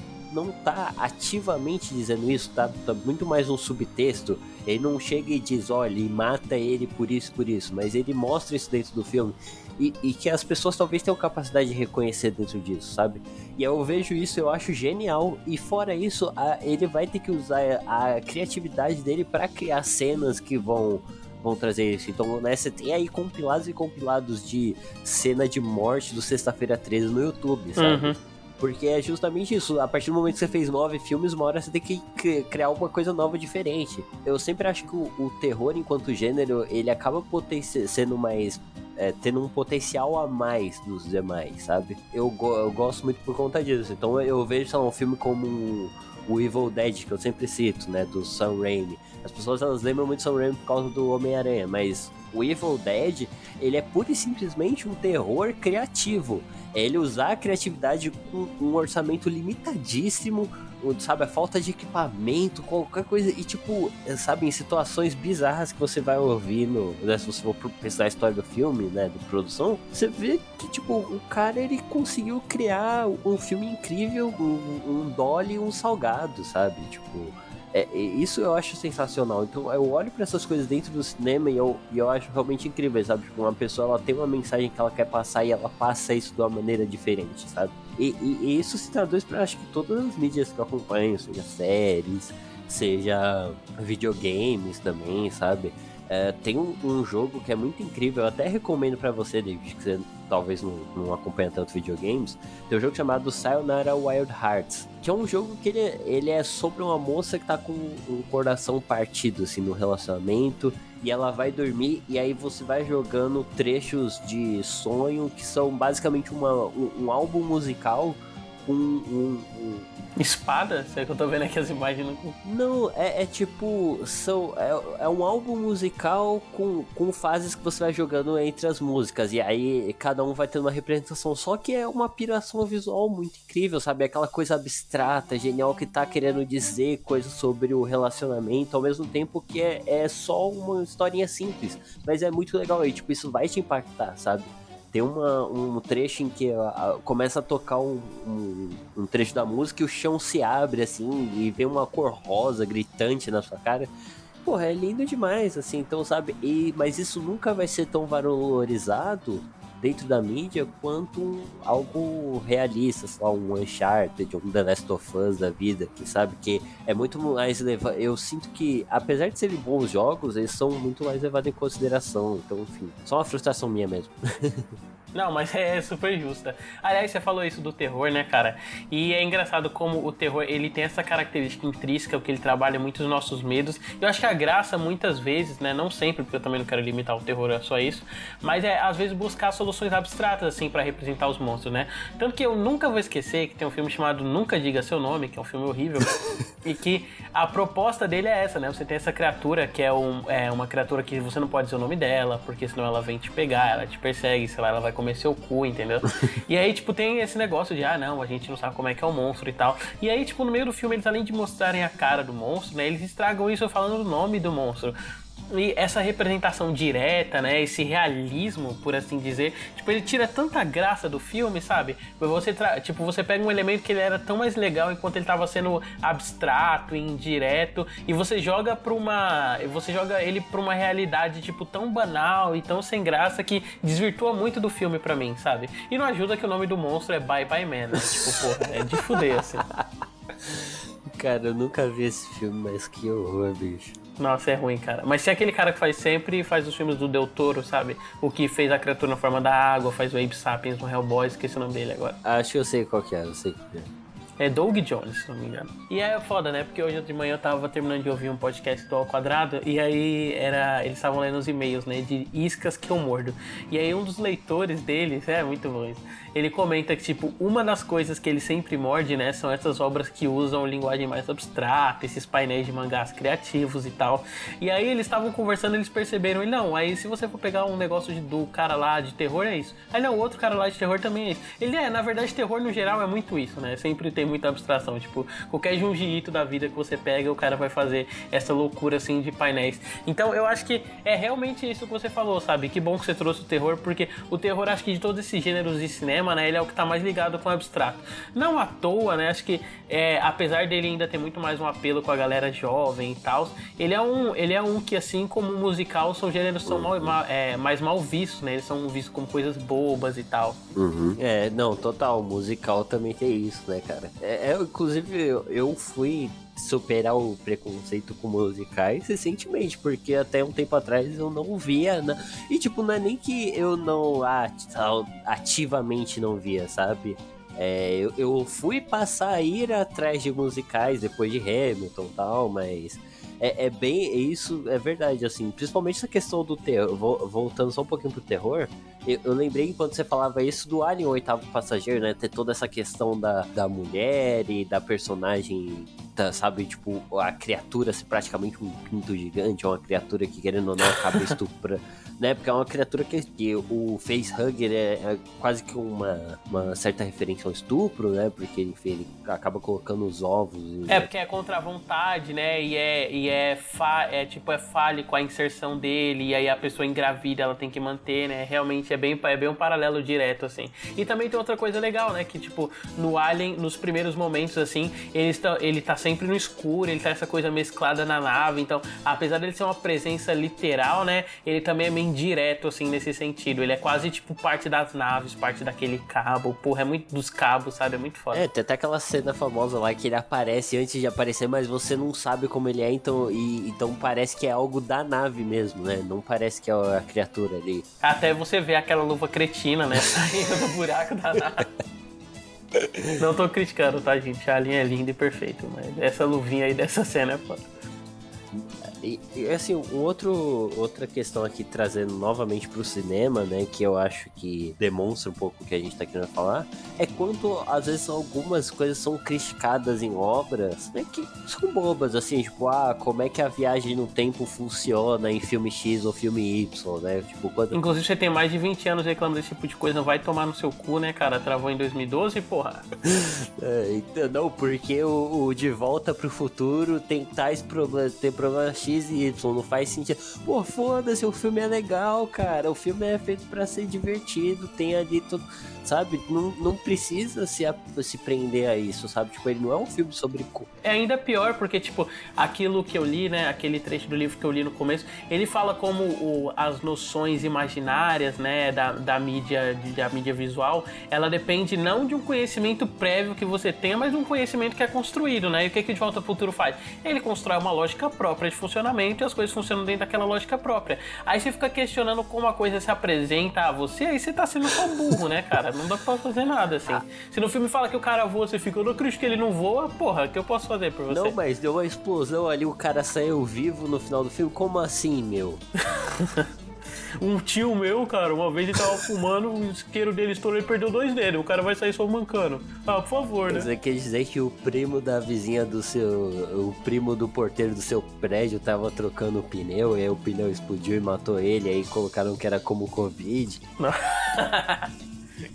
tá ativamente dizendo isso, tá muito mais um subtexto. Ele não chega e diz, olha, ele mata ele por isso, mas ele mostra isso dentro do filme e que as pessoas talvez tenham capacidade de reconhecer dentro disso, sabe? E eu vejo isso, eu acho genial, e fora isso, ele vai ter que usar a criatividade dele para criar cenas que vão trazer isso. Então, né, você tem aí compilados e compilados de cena de morte do Sexta-feira 13 no YouTube, sabe? Porque é justamente isso, a partir do momento que você fez 9 filmes, uma hora você tem que criar alguma coisa nova, diferente. Eu sempre acho que o terror, enquanto gênero, ele acaba sendo mais... tendo um potencial a mais dos demais, sabe? Eu gosto muito por conta disso. Então eu vejo, sei lá, um filme como o Evil Dead, que eu sempre cito, né, do Sam Raimi. As pessoas, elas lembram muito do Sam Raimi por causa do Homem-Aranha, mas o Evil Dead, ele é pura e simplesmente um terror criativo. É ele usar a criatividade com um orçamento limitadíssimo, sabe, a falta de equipamento, qualquer coisa, e tipo, sabe, em situações bizarras que você vai ouvindo, né, se você for pensar a história do filme, né, de produção, você vê que, tipo, o cara, ele conseguiu criar um filme incrível, um Dolly e um Salgado, sabe, tipo... isso eu acho sensacional. Então eu olho pra essas coisas dentro do cinema e eu acho realmente incrível, sabe? Tipo, uma pessoa, ela tem uma mensagem que ela quer passar e ela passa isso de uma maneira diferente, sabe? E isso se traduz pra, acho que, todas as mídias que eu acompanho, seja séries, seja videogames também, sabe? Tem um jogo que é muito incrível, eu até recomendo pra você, David, que você talvez não acompanha tanto videogames. Tem um jogo chamado Sayonara Wild Hearts, que é um jogo que ele é sobre uma moça que tá com um coração partido, assim, no relacionamento, e ela vai dormir, e aí você vai jogando trechos de sonho, que são basicamente um álbum musical com Espada? Sei que eu tô vendo aqui as imagens. Não, tipo... É um álbum musical com fases que você vai jogando entre as músicas. E aí cada um vai tendo uma representação. Só que é uma piração visual muito incrível, sabe? Aquela coisa abstrata, genial, que tá querendo dizer coisas sobre o relacionamento, ao mesmo tempo que é só uma historinha simples. Mas é muito legal aí, tipo, isso vai te impactar, sabe? Tem um trecho em que começa a tocar um trecho da música e o chão se abre, assim, e vem uma cor rosa gritante na sua cara. Porra, é lindo demais, assim, então, sabe? Mas isso nunca vai ser tão valorizado dentro da mídia quanto algo realista, sei lá, um Uncharted, um The Last of Us da vida, que sabe? Que é muito mais levado. Eu sinto que, apesar de serem bons jogos, eles são muito mais levados em consideração. Então, enfim, só uma frustração minha mesmo. Não, mas é super justa. Aliás, você falou isso do terror, né, cara? E é engraçado como o terror, ele tem essa característica intrínseca, que ele trabalha muito os nossos medos. Eu acho que a graça, muitas vezes, né, não sempre, porque eu também não quero limitar o terror a só isso, mas às vezes, buscar soluções abstratas, assim, pra representar os monstros, né? Tanto que eu nunca vou esquecer que tem um filme chamado Nunca Diga Seu Nome, que é um filme horrível, e que a proposta dele é essa, né? Você tem essa criatura, que é uma criatura que você não pode dizer o nome dela, porque senão ela vem te pegar, ela te persegue, sei lá, ela vai comer seu cu, entendeu? E aí, tipo, tem esse negócio de, não, a gente não sabe como é que é o monstro e tal. E aí, tipo, no meio do filme, eles, além de mostrarem a cara do monstro, né, eles estragam isso falando o nome do monstro. E essa representação direta, né, esse realismo, por assim dizer, tipo, ele tira tanta graça do filme, sabe? Você pega um elemento que ele era tão mais legal enquanto ele tava sendo abstrato, indireto, e você joga ele pra uma realidade, tipo, tão banal e tão sem graça que desvirtua muito do filme pra mim, sabe? E não ajuda que o nome do monstro é Bye Bye Man, né? Tipo, porra, é de fuder, assim. Cara, eu nunca vi esse filme, mas que horror, bicho. Nossa, é ruim, cara. Mas se é aquele cara que faz os filmes do Del Toro, sabe? O que fez a criatura na forma da água, faz o Abe Sapiens no Hellboy, esqueci o nome dele agora. Acho que eu sei qual que é, eu sei que é. É Doug Jones, se não me engano. E é foda, né? Porque hoje de manhã eu tava terminando de ouvir um podcast do Ao Quadrado e aí eles estavam lendo os e-mails, né? De iscas que eu mordo. E aí um dos leitores deles, muito bom isso, ele comenta que, tipo, uma das coisas que ele sempre morde, né? São essas obras que usam linguagem mais abstrata, esses painéis de mangás criativos e tal. E aí eles estavam conversando, eles perceberam, não, aí se você for pegar um negócio do cara lá de terror, é isso. Aí não, o outro cara lá de terror também é isso. Na verdade, terror no geral é muito isso, né? Sempre tem muita abstração, tipo, qualquer Junji Ito da vida que você pega, o cara vai fazer essa loucura assim de painéis. Então eu acho que é realmente isso que você falou, sabe? Que bom que você trouxe o terror, porque o terror, acho que de todos esses gêneros de cinema, né, ele é o que tá mais ligado com o abstrato. Não à toa, né, acho que apesar dele ainda ter muito mais um apelo com a galera jovem e tal, ele é um que, assim como o musical, são gêneros que são mais mal vistos, né, eles são vistos como coisas bobas e tal. Uhum. Não, total, o musical também tem isso, né, cara? Inclusive, eu fui superar o preconceito com musicais recentemente, porque até um tempo atrás eu não via, né? E tipo, não é nem que eu não ativamente não via, sabe? Eu fui passar a ir atrás de musicais depois de Hamilton e tal, mas isso é verdade, assim, principalmente essa questão do terror, voltando só um pouquinho pro terror, eu lembrei enquanto você falava isso do Alien, o Oitavo Passageiro, né, ter toda essa questão da mulher e da personagem, sabe, tipo, a criatura ser praticamente um pinto gigante, é uma criatura que, querendo ou não, acaba estuprando, né, porque é uma criatura que o facehugger é quase que uma certa referência ao estupro, né, porque enfim, ele acaba colocando os ovos. Porque é contra a vontade, né, e é fálico a inserção dele, e aí a pessoa engravida, ela tem que manter, né, realmente é bem um paralelo direto, assim. E também tem outra coisa legal, né, que tipo, no Alien, nos primeiros momentos, assim, ele tá sempre no escuro, ele tá essa coisa mesclada na nave, então, apesar dele ser uma presença literal, né, ele também é meio indireto, assim, nesse sentido, ele é quase, tipo, parte das naves, parte daquele cabo, porra, é muito dos cabos, sabe, é muito foda. Tem até aquela cena famosa lá que ele aparece antes de aparecer, mas você não sabe como ele é, então parece que é algo da nave mesmo, né, não parece que é a criatura ali. Até você vê aquela luva cretina, né, saindo do buraco da nave. Não tô criticando, tá, gente? A linha é linda e perfeita, mas essa luvinha aí dessa cena é foda. E assim, outra questão aqui, trazendo novamente pro cinema, né, que eu acho que demonstra um pouco o que a gente tá querendo falar, é quando às vezes algumas coisas são criticadas em obras, né, que são bobas, assim, tipo, como é que a viagem no tempo funciona em filme X ou filme Y, né, tipo, Inclusive você tem mais de 20 anos reclamando desse tipo de coisa, não vai tomar no seu cu, né, cara, travou em 2012, porra. Então, não, porque o De Volta pro Futuro tem tais problemas, tem problemas X e Y, não faz sentido. Pô, foda-se, o filme é legal, cara. O filme é feito pra ser divertido, tem ali tudo, sabe? Não precisa se prender a isso, sabe? Tipo, ele não é um filme sobre... É ainda pior, porque, tipo, aquilo que eu li, né, aquele trecho do livro que eu li no começo, ele fala como as noções imaginárias, né, da mídia visual, ela depende não de um conhecimento prévio que você tenha, mas de um conhecimento que é construído, né? E o que o De Volta ao Futuro faz? Ele constrói uma lógica própria de funcionamento e as coisas funcionam dentro daquela lógica própria. Aí você fica questionando como a coisa se apresenta a você, aí você tá sendo só burro, né, cara? Não dá pra fazer nada, assim. Se no filme fala que o cara voa, você fica, eu não acredito que ele não voa, porra, o que eu posso fazer por você? Não, mas deu uma explosão ali, o cara saiu vivo no final do filme, como assim, meu? Um tio meu, cara, uma vez ele tava fumando, o isqueiro dele estourou e perdeu 2 dedos. O cara vai sair só mancando. Por favor, né? Você quer dizer que o primo da vizinha o primo do porteiro do seu prédio tava trocando o pneu, e aí o pneu explodiu e matou ele, aí colocaram que era como Covid? Não.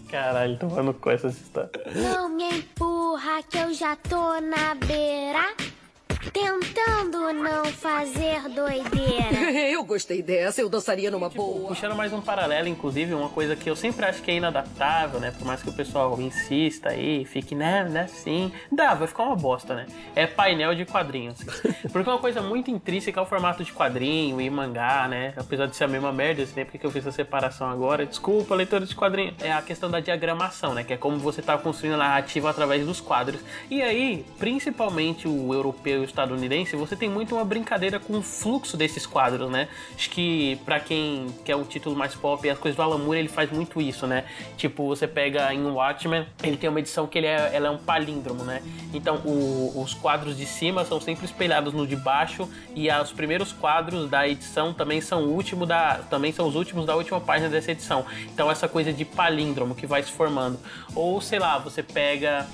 Caralho, tomando com essas histórias. Não me empurra que eu já tô na beira. Tentando não fazer doideira. Eu gostei dessa, eu dançaria numa boa. Puxando mais um paralelo, inclusive, uma coisa que eu sempre acho que é inadaptável, né? Por mais que o pessoal insista aí, fique, né, assim. Vai ficar uma bosta, né? É painel de quadrinhos. Porque é uma coisa muito intrínseca ao formato de quadrinho e mangá, né? Apesar de ser a mesma merda, assim, porque eu fiz a separação agora. Desculpa, leitora de quadrinhos. É a questão da diagramação, né? Que é como você tá construindo a narrativa através dos quadros. E aí, principalmente o europeu e o estadunidense, você tem muito uma brincadeira com o fluxo desses quadros, né? Acho que pra quem quer um título mais pop, as coisas do Alan Moore, ele faz muito isso, né? Tipo, você pega em Watchmen, ele tem uma edição que ela é um palíndromo, né? Então, os quadros de cima são sempre espelhados no de baixo e os primeiros quadros da edição também são os últimos da última página dessa edição. Então, essa coisa de palíndromo que vai se formando. Ou, sei lá, você pega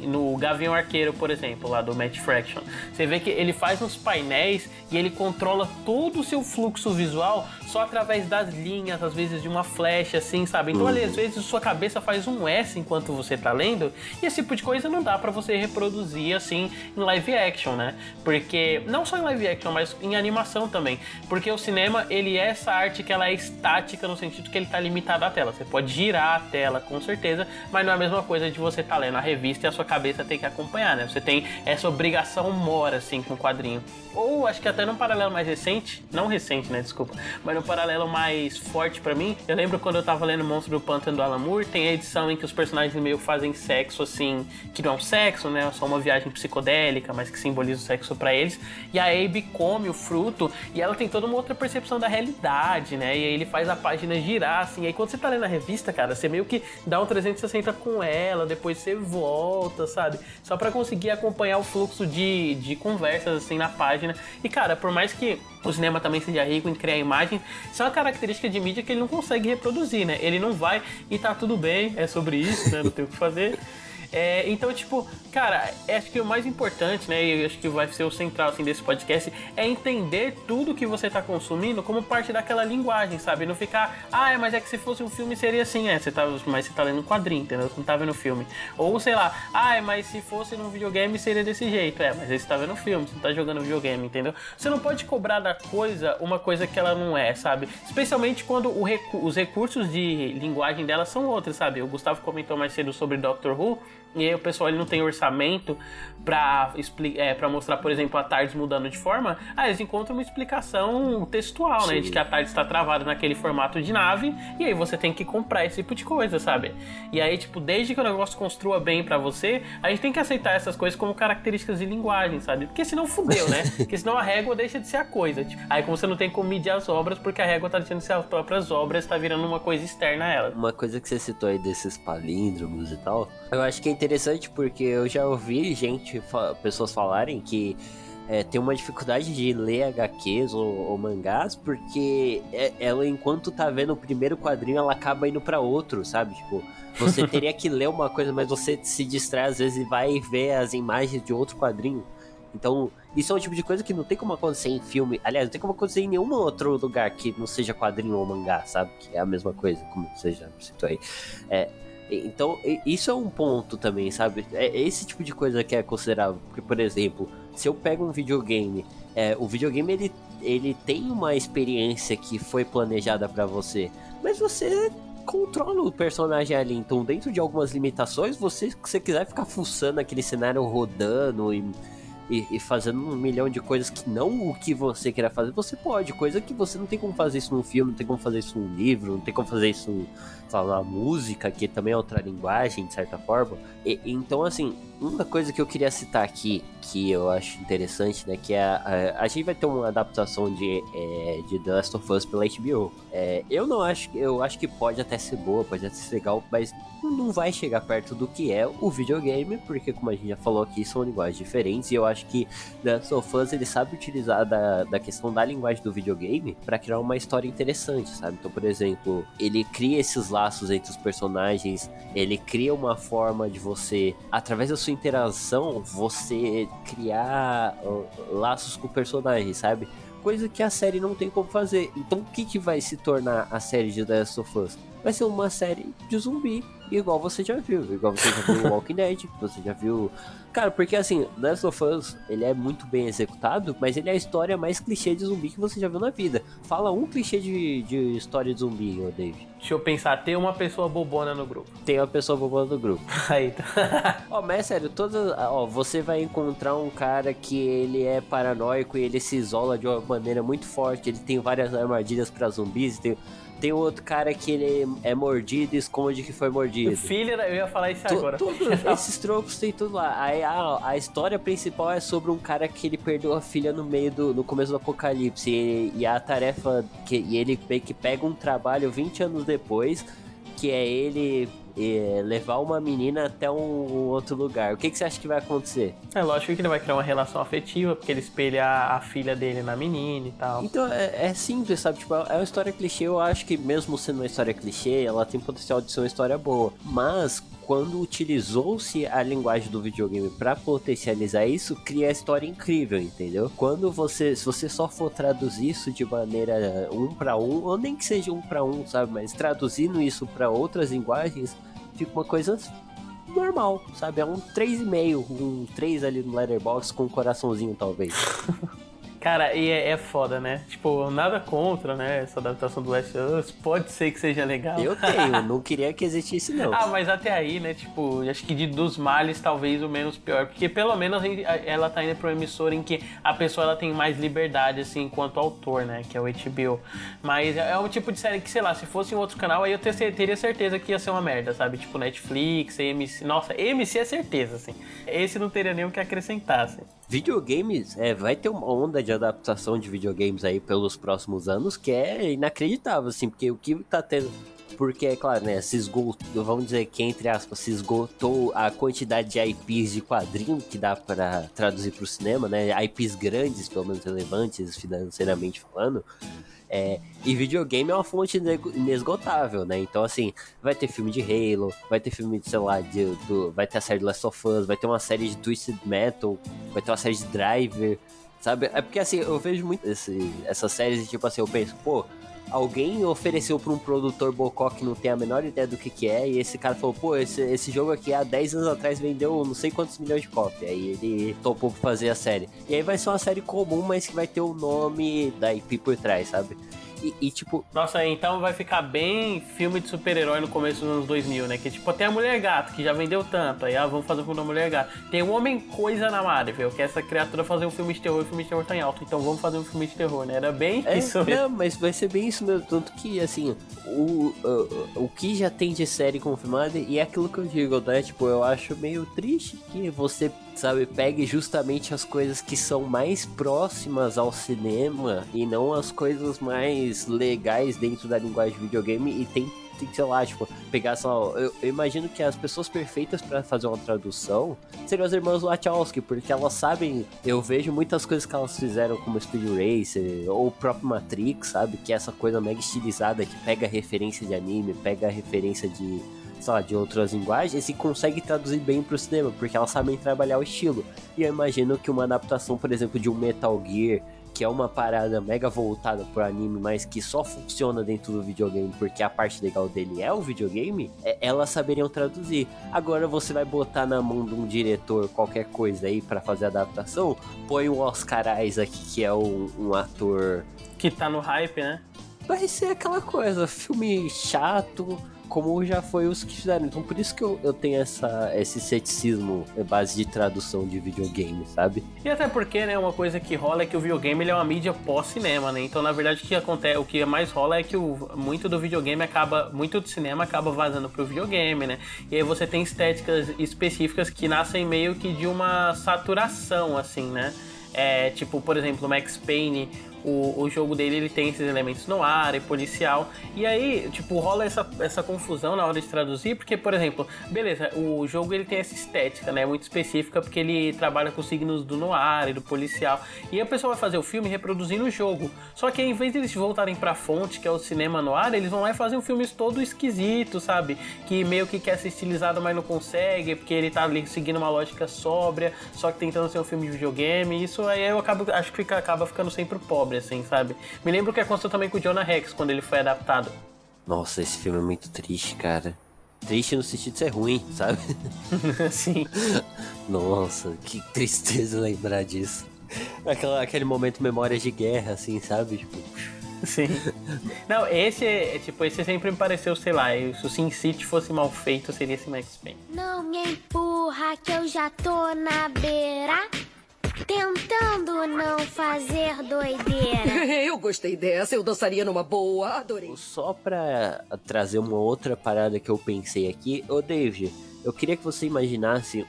no Gavião Arqueiro, por exemplo, lá do Matt Fraction. Você vê que ele faz uns painéis e ele controla todo o seu fluxo visual só através das linhas, às vezes de uma flecha, assim, sabe? Então, ali, às vezes, sua cabeça faz um S enquanto você tá lendo, e esse tipo de coisa não dá pra você reproduzir, assim, em live action, né? Porque, não só em live action, mas em animação também. Porque o cinema, ele é essa arte que ela é estática no sentido que ele tá limitado à tela. Você pode girar a tela, com certeza, mas não é a mesma coisa de você tá lendo a revista e a sua cabeça tem que acompanhar, né? Você tem essa obrigação mora, assim, com o quadrinho. Ou, acho que até num paralelo mais recente, não recente, né, desculpa, mas num paralelo mais forte pra mim, eu lembro quando eu tava lendo Monstro do Pântano do Alan Moore, tem a edição em que os personagens meio fazem sexo, assim, que não é um sexo, né, é só uma viagem psicodélica, mas que simboliza o sexo pra eles, e a Abby come o fruto, e ela tem toda uma outra percepção da realidade, né, e aí ele faz a página girar, assim, e aí quando você tá lendo a revista, cara, você meio que dá um 360 com ela, depois você volta, sabe, só pra conseguir acompanhar o fluxo de conversas, assim, na página. E, cara, por mais que o cinema também seja rico em criar imagens, isso é uma característica de mídia que ele não consegue reproduzir, né? Ele não vai e tá tudo bem, é sobre isso, né? Não tem o que fazer. Então, tipo, cara, acho que o mais importante, né, e acho que vai ser o central, assim, desse podcast, é entender tudo que você tá consumindo como parte daquela linguagem, sabe? Não ficar, mas é que se fosse um filme seria assim, mas você tá lendo um quadrinho, entendeu? Você não tá vendo o filme. Ou, sei lá, mas se fosse num videogame seria desse jeito, mas aí você tá vendo o filme, você não tá jogando videogame, entendeu? Você não pode cobrar da coisa uma coisa que ela não é, sabe? Especialmente quando os recursos de linguagem dela são outros, sabe? O Gustavo comentou mais cedo sobre Doctor Who, e aí o pessoal ele não tem orçamento pra mostrar, por exemplo, a TARDIS mudando de forma. Eles encontram uma explicação textual, né? De que a TARDIS está travada naquele formato de nave, e aí você tem que comprar esse tipo de coisa, sabe? E aí, tipo, desde que o negócio construa bem pra você, a gente tem que aceitar essas coisas como características de linguagem, sabe? Porque senão fudeu, né? Porque senão a régua deixa de ser a coisa. Tipo, aí como você não tem como medir as obras, porque a régua tá deixando de ser as próprias obras, tá virando uma coisa externa a ela. Uma coisa que você citou aí desses palíndromos e tal, eu acho que é interessante porque eu já ouvi pessoas falarem que tem uma dificuldade de ler HQs ou mangás porque ela, enquanto tá vendo o primeiro quadrinho, ela acaba indo pra outro, sabe? Tipo, você teria que ler uma coisa, mas você se distrai às vezes e vai ver as imagens de outro quadrinho. Então, isso é um tipo de coisa que não tem como acontecer em filme. Aliás, não tem como acontecer em nenhum outro lugar que não seja quadrinho ou mangá, sabe? Que é a mesma coisa, como você já citou aí. Então, isso é um ponto também, sabe? É esse tipo de coisa que é considerável. Porque, por exemplo, se eu pego um videogame, o videogame ele tem uma experiência que foi planejada pra você, mas você controla o personagem ali. Então, dentro de algumas limitações, se você quiser ficar fuçando aquele cenário rodando e fazendo 1 milhão de coisas que não o que você queira fazer, você pode, coisa que você não tem como fazer isso num filme, não tem como fazer isso num livro, não tem como fazer isso na música, que também é outra linguagem, de certa forma. Então, assim, uma coisa que eu queria citar aqui, que eu acho interessante, né, que a gente vai ter uma adaptação de The Last of Us pela HBO. Eu acho que pode até ser boa, pode até ser legal, mas não vai chegar perto do que é o videogame, porque, como a gente já falou aqui, são linguagens diferentes, e eu acho que The Last of Us, ele sabe utilizar da questão da linguagem do videogame para criar uma história interessante, sabe? Então, por exemplo, ele cria esses laços entre os personagens, ele cria uma forma de você, através da sua interação, você criar laços com o personagem, sabe? Coisa que a série não tem como fazer. Então, o que vai se tornar a série de The Last of Us? Vai ser uma série de zumbi. igual você já viu o Walking Dead, você já viu... Cara, porque assim, The Last of Us, ele é muito bem executado, mas ele é a história mais clichê de zumbi que você já viu na vida. Fala um clichê de história de zumbi, ô David. Deixa eu pensar, tem uma pessoa bobona no grupo. Tem uma pessoa bobona no grupo. Aí, tá. Mas é sério, você vai encontrar um cara que ele é paranoico e ele se isola de uma maneira muito forte, ele tem várias armadilhas pra zumbis, tem outro cara que ele é mordido e esconde que foi mordido. Filho, eu ia falar isso agora. Todos esses tropos tem tudo lá. Aí a história principal é sobre um cara que ele perdeu a filha no começo do apocalipse. E a tarefa e ele meio que pega um trabalho 20 anos depois, que é ele levar uma menina até um outro lugar. O que você acha que vai acontecer? É lógico que ele vai criar uma relação afetiva, porque ele espelha a filha dele na menina e tal. Então é simples, sabe? Tipo, é uma história clichê. Eu acho que mesmo sendo uma história clichê, ela tem potencial de ser uma história boa. Mas quando utilizou-se a linguagem do videogame para potencializar isso, cria a história incrível, entendeu? Se você só for traduzir isso de maneira 1 para 1, ou nem que seja 1 para 1, sabe? Mas traduzindo isso para outras linguagens, fica uma coisa normal, sabe? É um 3,5, um 3 ali no Letterboxd com um coraçãozinho, talvez. Cara, e é foda, né? Tipo, nada contra, né? Essa adaptação do Last of Us. Pode ser que seja legal. Eu não queria que existisse, não. Mas até aí, né? Tipo, acho que dos males, talvez o menos pior. Porque pelo menos ela tá indo pra uma emissora em que a pessoa ela tem mais liberdade, assim, enquanto autor, né? Que é o HBO. Mas é um tipo de série que, sei lá, se fosse em outro canal, aí eu teria certeza que ia ser uma merda, sabe? Tipo, Netflix, AMC. Nossa, AMC é certeza, assim. Esse não teria nem o que acrescentar, assim. Videogames, vai ter uma onda de adaptação de videogames aí pelos próximos anos que é inacreditável, assim, porque o que tá tendo... Porque, é claro, né, se esgotou, vamos dizer que, entre aspas, se esgotou a quantidade de IPs de quadrinho que dá pra traduzir pro cinema, né, IPs grandes, pelo menos relevantes financeiramente falando, e videogame é uma fonte inesgotável, né? Então, assim, vai ter filme de Halo, vai ter filme de, sei lá, vai ter a série de Last of Us, vai ter uma série de Twisted Metal, vai ter uma série de Driver, sabe? É porque, assim, eu vejo muito essas séries e, tipo assim, eu penso, pô, alguém ofereceu pra um produtor bocó que não tem a menor ideia do que é, e esse cara falou, pô, esse jogo aqui há 10 anos atrás vendeu não sei quantos milhões de cópias, aí ele topou pra fazer a série. E aí vai ser uma série comum, mas que vai ter o nome da IP por trás, sabe? E tipo... Nossa, então vai ficar bem filme de super-herói no começo dos anos 2000, né? Que tipo, tem a Mulher Gato, que já vendeu tanto. Aí, vamos fazer o filme da Mulher Gato. Tem o Homem-Coisa na Marvel, que é essa criatura fazer um filme de terror, e o filme de terror tá em alto. Então vamos fazer um filme de terror, né? Era bem isso mesmo. Não, mas vai ser bem isso mesmo. Tanto que, assim, o que já tem de série confirmada, e é aquilo que eu digo, né? Tipo, eu acho meio triste que você... sabe, pegue justamente as coisas que são mais próximas ao cinema e não as coisas mais legais dentro da linguagem de videogame e tem que, sei lá, tipo, pegar só... Eu imagino que as pessoas perfeitas pra fazer uma tradução seriam as irmãs Wachowski, porque elas sabem... Eu vejo muitas coisas que elas fizeram como Speed Racer ou o próprio Matrix, sabe? Que é essa coisa mega estilizada que pega referência de anime, pega referência de... sei lá, de outras linguagens e consegue traduzir bem pro cinema, porque elas sabem trabalhar o estilo. E eu imagino que uma adaptação, por exemplo, de um Metal Gear, que é uma parada mega voltada pro anime, mas que só funciona dentro do videogame, porque a parte legal dele é o videogame, elas saberiam traduzir. Agora você vai botar na mão de um diretor qualquer coisa aí pra fazer a adaptação, põe o Oscar Isaac, que é um ator... que tá no hype, né? Vai ser aquela coisa, filme chato... como já foi os que fizeram. Então por isso que eu tenho esse ceticismo base de tradução de videogame, sabe? E até porque, né, uma coisa que rola é que o videogame ele é uma mídia pós-cinema, né? Então, na verdade, o que acontece, o que mais rola é que muito do videogame muito do cinema acaba vazando pro videogame, né? E aí você tem estéticas específicas que nascem meio que de uma saturação, assim, né? Tipo, por exemplo, o Max Payne, o jogo dele ele tem esses elementos no ar e policial. E aí, tipo, rola essa confusão na hora de traduzir, porque, por exemplo, beleza, o jogo ele tem essa estética, né, muito específica, porque ele trabalha com signos do noir e do policial. E a pessoa vai fazer o filme reproduzindo o jogo. Só que ao invés de eles voltarem pra fonte, que é o cinema noir, eles vão lá e fazem um filme todo esquisito, sabe? Que meio que quer ser estilizado, mas não consegue, porque ele tá ali seguindo uma lógica sóbria, só que tentando ser um filme de videogame. Isso aí acho que acaba ficando sempre pobre, assim, sabe? Me lembro que aconteceu também com o Jonah Rex, quando ele foi adaptado. Nossa, esse filme é muito triste, cara. triste no sentido de ser ruim, sabe? Sim. Nossa, que tristeza lembrar disso. Aquele momento memórias de guerra, assim, sabe? Tipo... Sim. Não, esse sempre me pareceu, sei lá, se o Sin City fosse mal feito, seria esse Max Payne. Não me empurra que eu já tô na beira, tentando não fazer doideira. Eu gostei dessa, eu dançaria numa boa, adorei. Só pra trazer uma outra parada que eu pensei aqui, ô David, eu queria que você imaginasse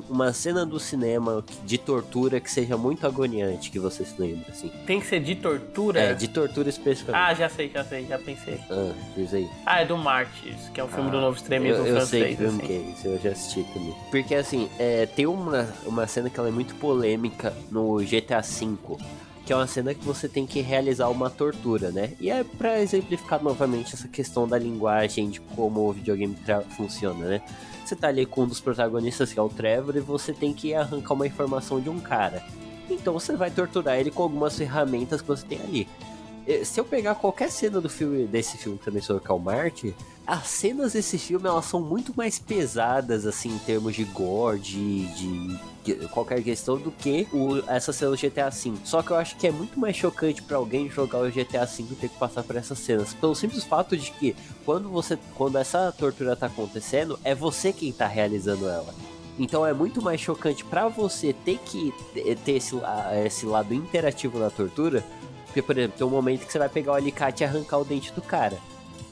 uma cena do cinema de tortura que seja muito agoniante, que você se lembra, assim. Tem que ser de tortura? É, de tortura especificamente. Ah, já sei, já pensei. Diz aí. Ah, é do Martyrs, que é um filme do novo extremismo eu francês. Eu sei que filme assim. que é isso, eu já assisti também. Porque, assim, tem uma cena que ela é muito polêmica no GTA V, que é uma cena que você tem que realizar uma tortura, né? E é pra exemplificar novamente essa questão da linguagem, de como o videogame funciona, né? Você tá ali com um dos protagonistas, que é o Trevor, e você tem que arrancar uma informação de um cara. Então você vai torturar ele com algumas ferramentas que você tem ali. Se eu pegar qualquer cena desse filme também sobre Karl Marx, as cenas desse filme, elas são muito mais pesadas, assim, em termos de gore, de qualquer questão, do que essa cena do GTA V. Só que eu acho que é muito mais chocante pra alguém jogar o GTA V e ter que passar por essas cenas. Pelo simples fato de que, quando essa tortura tá acontecendo, é você quem tá realizando ela. Então é muito mais chocante pra você ter que ter esse lado interativo da tortura. Porque, por exemplo, tem um momento que você vai pegar o alicate e arrancar o dente do cara.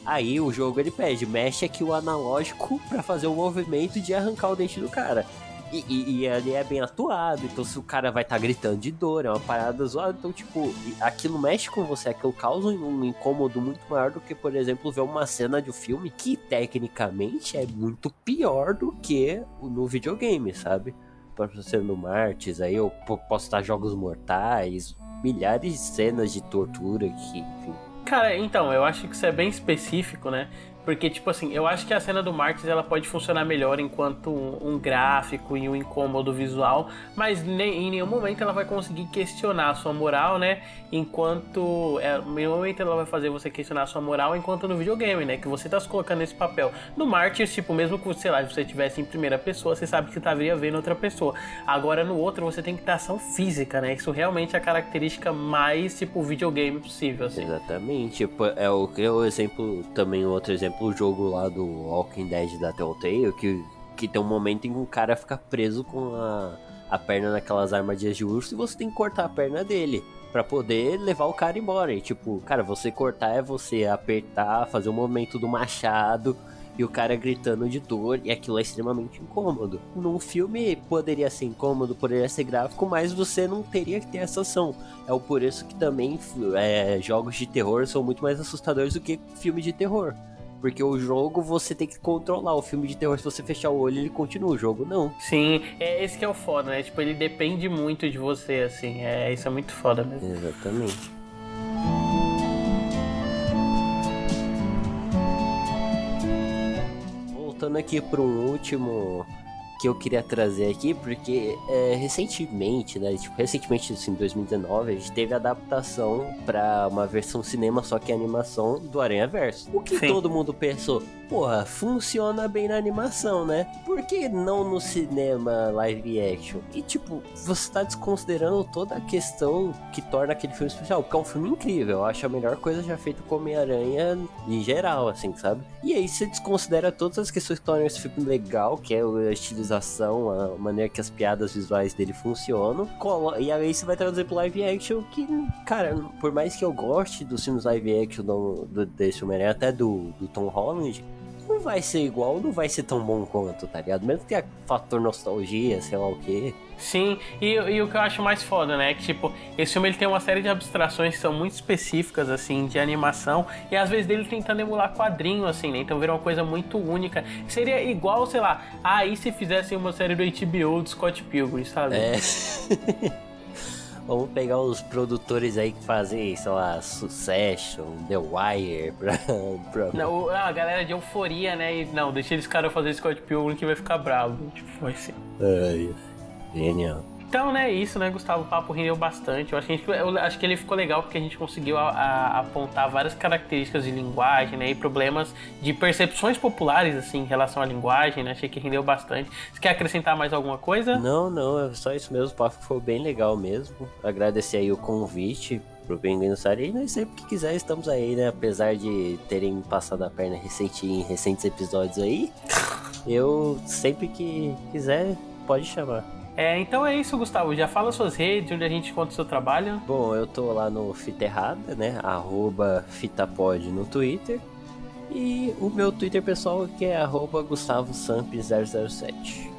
Aí o jogo ele pede, mexe aqui o analógico pra fazer o movimento de arrancar o dente do cara. E ele é bem atuado, então se o cara vai estar gritando de dor, é uma parada zoada, então tipo, aquilo mexe com você, aquilo causa um incômodo muito maior do que, por exemplo, ver uma cena de um filme que tecnicamente é muito pior do que no videogame, sabe? Por ser no Martyrs, aí eu posso estar Jogos Mortais, milhares de cenas de tortura que, enfim. Cara, então, eu acho que isso é bem específico, né? Porque, tipo assim, eu acho que a cena do Martyrs ela pode funcionar melhor enquanto um gráfico e um incômodo visual, mas em nenhum momento ela vai conseguir questionar a sua moral, né? Enquanto... em nenhum momento ela vai fazer você questionar a sua moral enquanto no videogame, né? Que você tá se colocando nesse papel. No Martyrs, tipo, mesmo que, sei lá, você estivesse em primeira pessoa, você sabe que você estaria vendo outra pessoa. Agora, no outro, você tem que ter ação física, né? Isso realmente é a característica mais, tipo, videogame possível, assim. Exatamente. Tipo, é o exemplo, também outro exemplo, o jogo lá do Walking Dead da Telltale, que tem um momento em que um cara fica preso com a perna naquelas armadilhas de urso e você tem que cortar a perna dele pra poder levar o cara embora. E tipo, cara, você cortar é você apertar, fazer o movimento do machado e o cara gritando de dor, e aquilo é extremamente incômodo. Num filme poderia ser incômodo, poderia ser gráfico, mas você não teria que ter essa ação. É por isso que também jogos de terror são muito mais assustadores do que filme de terror. Porque o jogo você tem que controlar. O filme de terror, se você fechar o olho, ele continua. O jogo não. Sim, esse que é o foda, né? Tipo, ele depende muito de você, assim. Isso é muito foda mesmo. Exatamente. Voltando aqui para um último que eu queria trazer aqui, porque recentemente, né, tipo, assim, em 2019, a gente teve a adaptação para uma versão cinema, só que animação do Aranhaverso. O que Sim. todo mundo pensou? Porra, funciona bem na animação, né? Por que não no cinema live action? E tipo, você tá desconsiderando toda a questão que torna aquele filme especial, porque é um filme incrível. Eu acho a melhor coisa já feita com Homem-Aranha em geral, assim, sabe? E aí você desconsidera todas as questões que tornam esse filme legal, que é a estilização, a maneira que as piadas visuais dele funcionam. E aí você vai traduzir pro live action que, cara, por mais que eu goste dos filmes live action desse Homem-Aranha, até do Tom Holland, não vai ser igual, não vai ser tão bom quanto, tá ligado? Mesmo que tenha fator nostalgia, sei lá o quê. Sim, e o que eu acho mais foda, né? Que, tipo, esse filme ele tem uma série de abstrações que são muito específicas, assim, de animação. E às vezes dele tentando emular quadrinho, assim, né? Então vira uma coisa muito única. Seria igual, sei lá, e se fizessem uma série do HBO do Scott Pilgrim, sabe? Vamos pegar os produtores aí que fazem, sei lá, Succession, The Wire, pra... Não, a galera de euforia, né? E, não, deixa eles caras fazer Scott Pilgrim que vai ficar bravo. Tipo, foi assim. Genial. Então, né, isso, né, Gustavo? O papo rendeu bastante. Eu acho que ele ficou legal porque a gente conseguiu apontar várias características de linguagem, né, e problemas de percepções populares, assim, em relação à linguagem, né? Achei que rendeu bastante. Você quer acrescentar mais alguma coisa? Não, é só isso mesmo. O papo foi bem legal mesmo. Agradecer aí o convite pro Pinguim Dançarino e sempre que quiser estamos aí, né? Apesar de terem passado a perna em recentes episódios aí, eu sempre que quiser, pode chamar. Então é isso, Gustavo. Já fala suas redes, onde a gente encontra o seu trabalho. Bom, eu tô lá no Fita Errada, né? @fitapod no Twitter. E o meu Twitter pessoal que é @GustavoSamp007.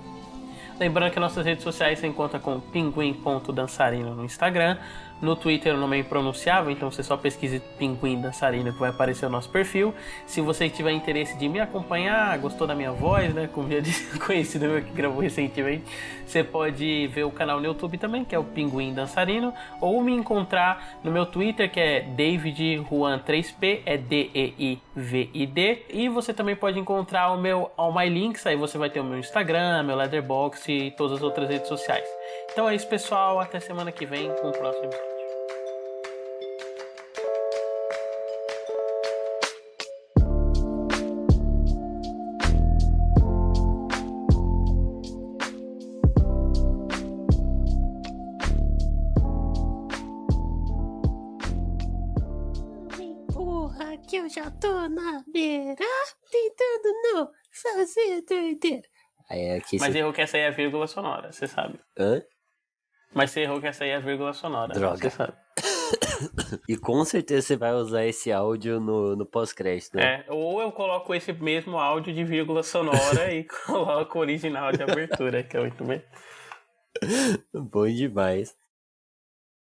Lembrando que nossas redes sociais você encontra com pinguim.dançarino no Instagram. No Twitter o nome é impronunciável, então você só pesquise Pinguim Dançarino que vai aparecer o nosso perfil. Se você tiver interesse de me acompanhar, gostou da minha voz, né, como já disse, conhecido meu que gravou recentemente, você pode ver o canal no YouTube também, que é o Pinguim Dançarino, ou me encontrar no meu Twitter, que é David Juan 3P, é DEIVID. E você também pode encontrar o meu All My Links, aí você vai ter o meu Instagram, meu Letterboxd e todas as outras redes sociais. Então é isso, pessoal. Até semana que vem com o próximo episódio. Porra, que eu já tô na beira, tentando não fazer doideira. Aí aqui Mas errou que essa aí é a vírgula sonora, você sabe. Hã? Mas você errou que essa aí é a vírgula sonora. Droga. Você sabe. E com certeza você vai usar esse áudio no pós-crédito, né? Ou eu coloco esse mesmo áudio de vírgula sonora e coloco o original de abertura, que é muito bem. Bom demais.